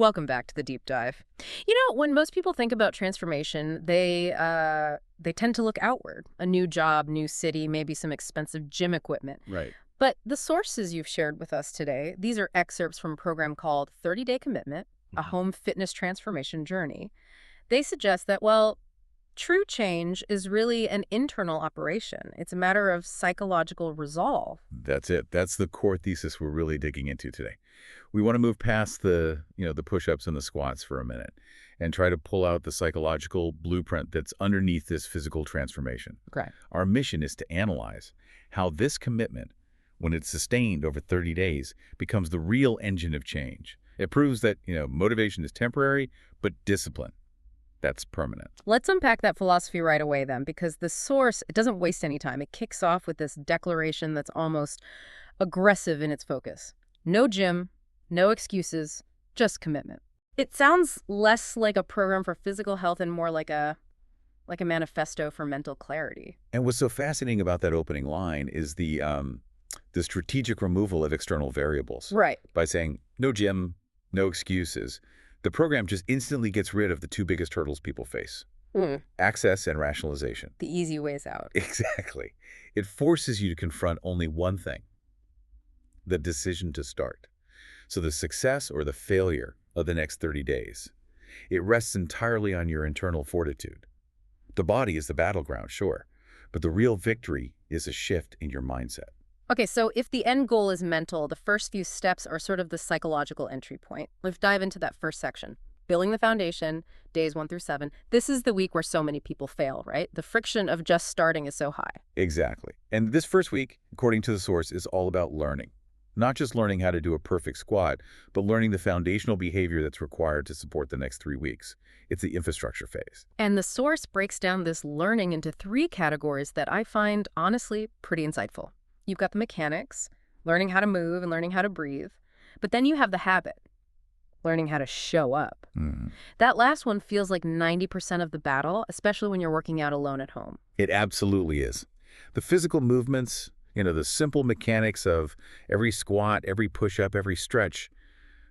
Welcome back to the deep dive. You know, when most people think about transformation, they tend to look outward. A new job, new city, maybe some expensive gym equipment. Right. But the sources you've shared with us today, these are excerpts from a program called 30-Day Commitment, a Mhm. home fitness transformation journey. They suggest that, well, true change is really an internal operation. It's a matter of psychological resolve. That's it. That's the core thesis we're really digging into today. We want to move past the push-ups and the squats for a minute and try to pull out the psychological blueprint that's underneath this physical transformation. Okay. Our mission is to analyze how this commitment, when it's sustained over 30 days, becomes the real engine of change. It proves that motivation is temporary, but discipline, that's permanent. Let's unpack that philosophy right away then, because the source, it doesn't waste any time. It kicks off with this declaration that's almost aggressive in its focus. No gym, no excuses, just commitment. It sounds less like a program for physical health and more like a manifesto for mental clarity. And what's so fascinating about that opening line is the strategic removal of external variables. Right. By saying, no gym, no excuses, the program just instantly gets rid of the two biggest hurdles people face, Mm. access and rationalization. The easy ways out. Exactly. It forces you to confront only one thing, the decision to start. So the success or the failure of the next 30 days, it rests entirely on your internal fortitude. The body is the battleground, sure, but the real victory is a shift in your mindset. Okay, so if the end goal is mental, the first few steps are sort of the psychological entry point. Let's dive into that first section. Building the foundation, days 1 through 7. This is the week where so many people fail, right? The friction of just starting is so high. Exactly. And this first week, according to the source, is all about learning. Not just learning how to do a perfect squat, but learning the foundational behavior that's required to support the next 3 weeks. It's the infrastructure phase. And the source breaks down this learning into 3 categories that I find, honestly, pretty insightful. You've got the mechanics, learning how to move and learning how to breathe. But then you have the habit, learning how to show up. Mhm. That last one feels like 90% of the battle, especially when you're working out alone at home. It absolutely is. The physical movements, the simple mechanics of every squat, every push-up, every stretch,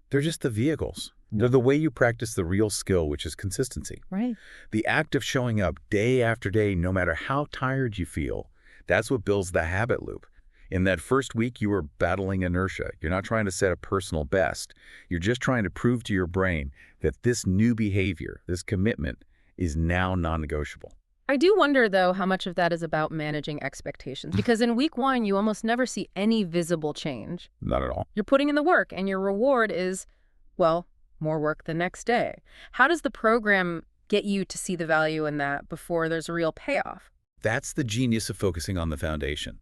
they're just the vehicles. They're the way you practice the real skill, which is consistency. Right. The act of showing up day after day, no matter how tired you feel, that's what builds the habit loop. In that first week, you are battling inertia. You're not trying to set a personal best. You're just trying to prove to your brain that this new behavior, this commitment, is now non-negotiable. I do wonder, though, how much of that is about managing expectations. Because in week 1, you almost never see any visible change. Not at all. You're putting in the work, and your reward is, well, more work the next day. How does the program get you to see the value in that before there's a real payoff? That's the genius of focusing on the foundation.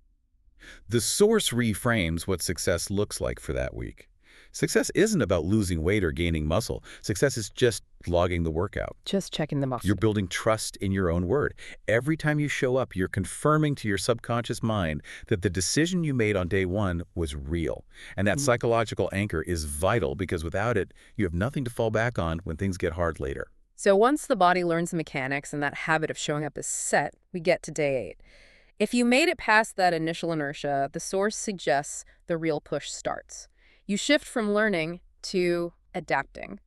The source reframes what success looks like for that week. Success isn't about losing weight or gaining muscle. Success is just logging the workout. Just checking the box. You're building trust in your own word. Every time you show up, you're confirming to your subconscious mind that the decision you made on day 1 was real. And that psychological anchor is vital because without it, you have nothing to fall back on when things get hard later. So once the body learns the mechanics and that habit of showing up is set, we get to day 8. If you made it past that initial inertia, the source suggests the real push starts. You shift from learning to adapting.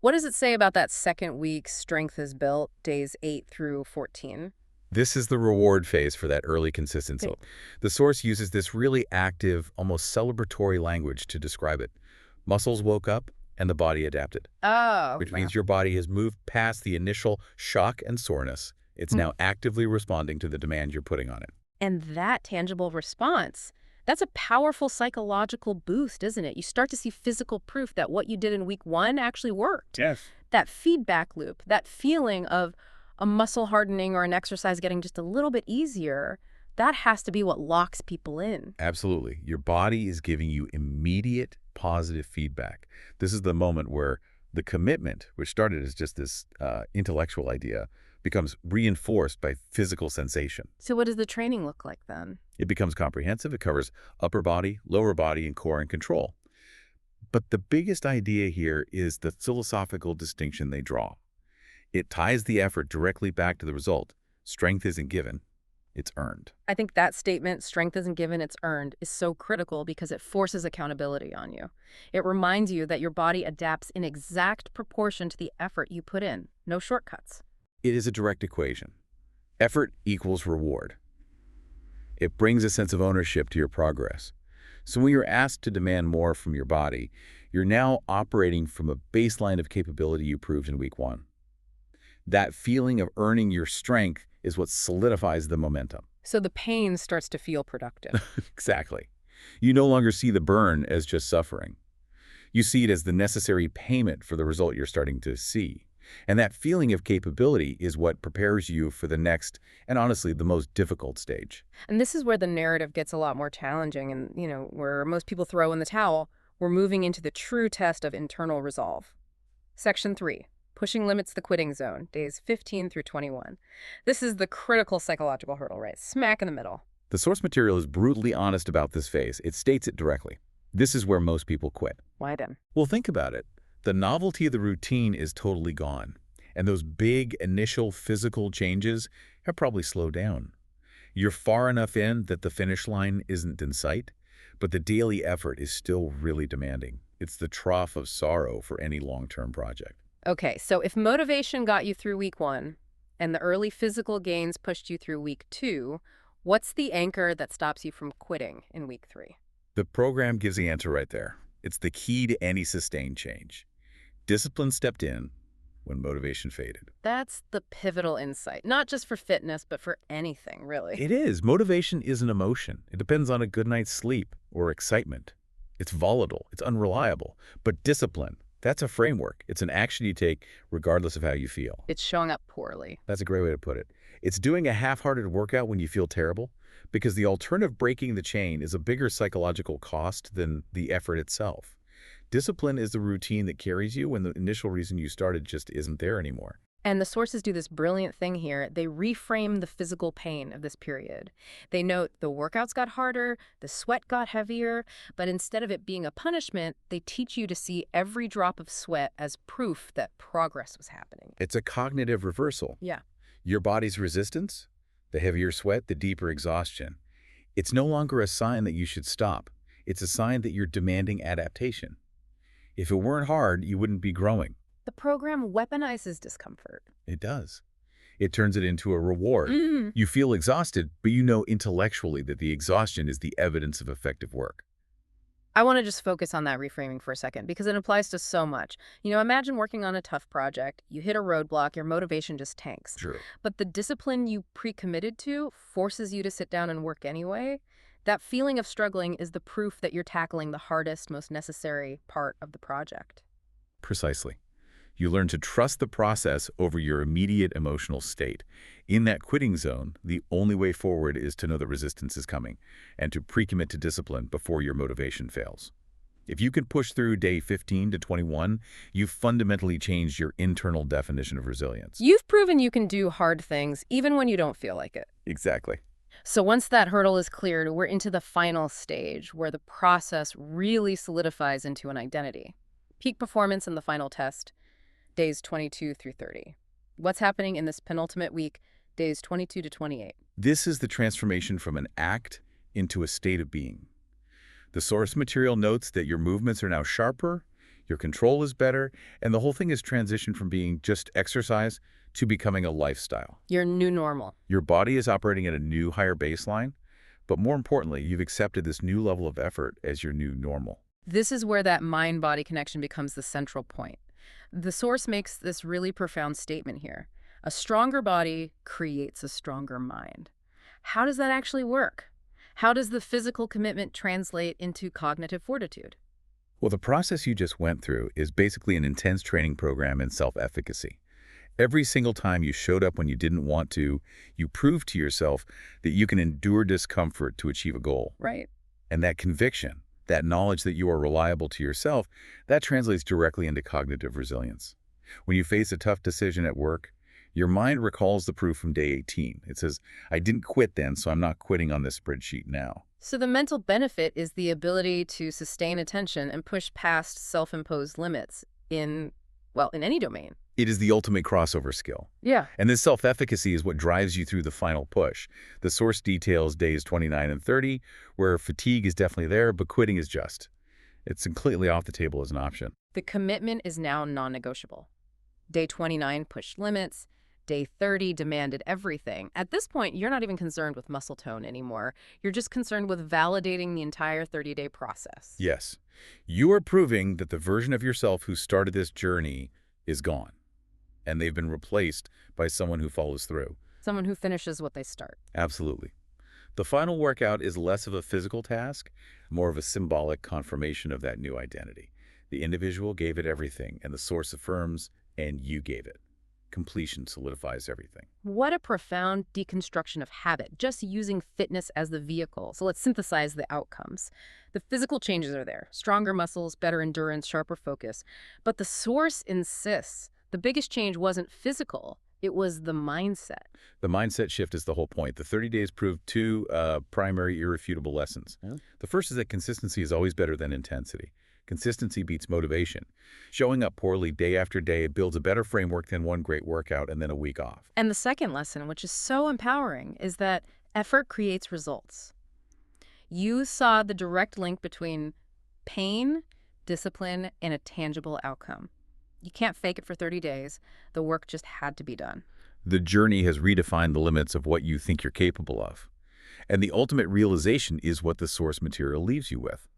What does it say about that second week strength is built, days 8 through 14? This is the reward phase for that early consistency. Okay. The source uses this really active, almost celebratory language to describe it. Muscles woke up and the body adapted, Oh, which wow. means your body has moved past the initial shock and soreness. It's now actively responding to the demand you're putting on it. And that tangible response, that's a powerful psychological boost, isn't it? You start to see physical proof that what you did in week 1 actually worked. Yes. That feedback loop, that feeling of a muscle hardening or an exercise getting just a little bit easier, that has to be what locks people in. Absolutely. Your body is giving you immediate positive feedback. This is the moment where the commitment, which started as just this intellectual idea, becomes reinforced by physical sensation. So what does the training look like then? It becomes comprehensive. It covers upper body, lower body, and core and control. But the biggest idea here is the philosophical distinction they draw. It ties the effort directly back to the result. Strength isn't given. it's earned. I think that statement, strength isn't given, it's earned, is so critical because it forces accountability on you. It reminds you that your body adapts in exact proportion to the effort you put in. No shortcuts. It is a direct equation. Effort equals reward. It brings a sense of ownership to your progress. So when you're asked to demand more from your body, you're now operating from a baseline of capability you proved in week 1. That feeling of earning your strength is what solidifies the momentum. So the pain starts to feel productive. Exactly. You no longer see the burn as just suffering. You see it as the necessary payment for the result you're starting to see. And that feeling of capability is what prepares you for the next, and honestly, the most difficult stage. And this is where the narrative gets a lot more challenging and, where most people throw in the towel. We're moving into the true test of internal resolve. Section 3. Pushing limits the quitting zone, days 15 through 21. This is the critical psychological hurdle, right? Smack in the middle. The source material is brutally honest about this phase. It states it directly. This is where most people quit. Why then? Well, think about it. The novelty of the routine is totally gone, and those big initial physical changes have probably slowed down. You're far enough in that the finish line isn't in sight, but the daily effort is still really demanding. It's the trough of sorrow for any long-term project. Okay, so if motivation got you through week 1 and the early physical gains pushed you through week 2, what's the anchor that stops you from quitting in week 3? The program gives the answer right there. It's the key to any sustained change. Discipline stepped in when motivation faded. That's the pivotal insight, not just for fitness, but for anything, really. It is. Motivation is an emotion. It depends on a good night's sleep or excitement. It's volatile. It's unreliable. But discipline, that's a framework. It's an action you take regardless of how you feel. It's showing up poorly. That's a great way to put it. It's doing a half-hearted workout when you feel terrible, because the alternative breaking the chain is a bigger psychological cost than the effort itself. Discipline is the routine that carries you when the initial reason you started just isn't there anymore. And the sources do this brilliant thing here. They reframe the physical pain of this period. They note the workouts got harder, the sweat got heavier, but instead of it being a punishment, they teach you to see every drop of sweat as proof that progress was happening. It's a cognitive reversal. Yeah. Your body's resistance, the heavier sweat, the deeper exhaustion. It's no longer a sign that you should stop. It's a sign that you're demanding adaptation. If it weren't hard, you wouldn't be growing. The program weaponizes discomfort. It does. It turns it into a reward. Mm. You feel exhausted, but you know intellectually that the exhaustion is the evidence of effective work. I want to just focus on that reframing for a second because it applies to so much. Imagine working on a tough project, you hit a roadblock, your motivation just tanks. True. But the discipline you pre-committed to forces you to sit down and work anyway. That feeling of struggling is the proof that you're tackling the hardest, most necessary part of the project. Precisely. You learn to trust the process over your immediate emotional state. In that quitting zone, the only way forward is to know that resistance is coming and to pre-commit to discipline before your motivation fails. If you can push through day 15 to 21, you've fundamentally changed your internal definition of resilience. You've proven you can do hard things even when you don't feel like it. Exactly. So once that hurdle is cleared, we're into the final stage where the process really solidifies into an identity. Peak performance in the final test, days 22 through 30. What's happening in this penultimate week, days 22 to 28? This is the transformation from an act into a state of being. The source material notes that your movements are now sharper, your control is better, and the whole thing is transitioned from being just exercise to becoming a lifestyle. Your new normal. Your body is operating at a new, higher baseline, but more importantly, you've accepted this new level of effort as your new normal. This is where that mind-body connection becomes the central point. The source makes this really profound statement here. A stronger body creates a stronger mind. How does that actually work? How does the physical commitment translate into cognitive fortitude? Well, the process you just went through is basically an intense training program in self-efficacy. Every single time you showed up when you didn't want to, you proved to yourself that you can endure discomfort to achieve a goal. Right. And that conviction, that knowledge that you are reliable to yourself, that translates directly into cognitive resilience. When you face a tough decision at work, your mind recalls the proof from day 18. It says, I didn't quit then, so I'm not quitting on this spreadsheet now. So the mental benefit is the ability to sustain attention and push past self-imposed limits in any domain. It is the ultimate crossover skill. Yeah. And this self-efficacy is what drives you through the final push. The source details days 29 and 30, where fatigue is definitely there, but quitting is just. It's completely off the table as an option. The commitment is now non-negotiable. Day 29 pushed limits. Day 30 demanded everything. At this point, you're not even concerned with muscle tone anymore. You're just concerned with validating the entire 30-day process. Yes, you are proving that the version of yourself who started this journey is gone, and they've been replaced by someone who follows through. Someone who finishes what they start. Absolutely. The final workout is less of a physical task, more of a symbolic confirmation of that new identity. The individual gave it everything, and the source affirms, and you gave it. Completion solidifies everything. What a profound deconstruction of habit, just using fitness as the vehicle. So let's synthesize the outcomes. The physical changes are there. Stronger muscles, better endurance, sharper focus. But the source insists the biggest change wasn't physical. It was the mindset. The mindset shift is the whole point. The 30 days proved two primary irrefutable lessons. Yeah. The first is that consistency is always better than intensity. Consistency beats motivation. Showing up poorly day after day builds a better framework than one great workout and then a week off. And the second lesson, which is so empowering, is that effort creates results. You saw the direct link between pain, discipline, and a tangible outcome. You can't fake it for 30 days. The work just had to be done. The journey has redefined the limits of what you think you're capable of. And the ultimate realization is what the source material leaves you with,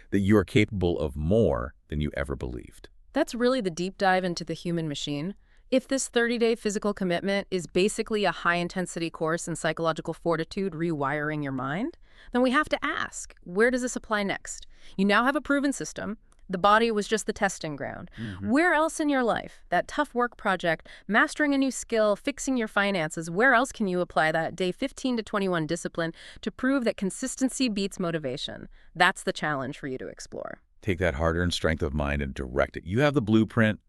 that you are capable of more than you ever believed. That's really the deep dive into the human machine. If this 30-day physical commitment is basically a high-intensity course in psychological fortitude rewiring your mind, then we have to ask, where does this apply next? You now have a proven system. The body was just the testing ground. Where else in your life, that tough work project, mastering a new skill, fixing your finances, where else can you apply that day 15 to 21 discipline to prove that consistency beats motivation? That's the challenge for you to explore. Take that hard-earned strength of mind and direct it. You have the blueprint,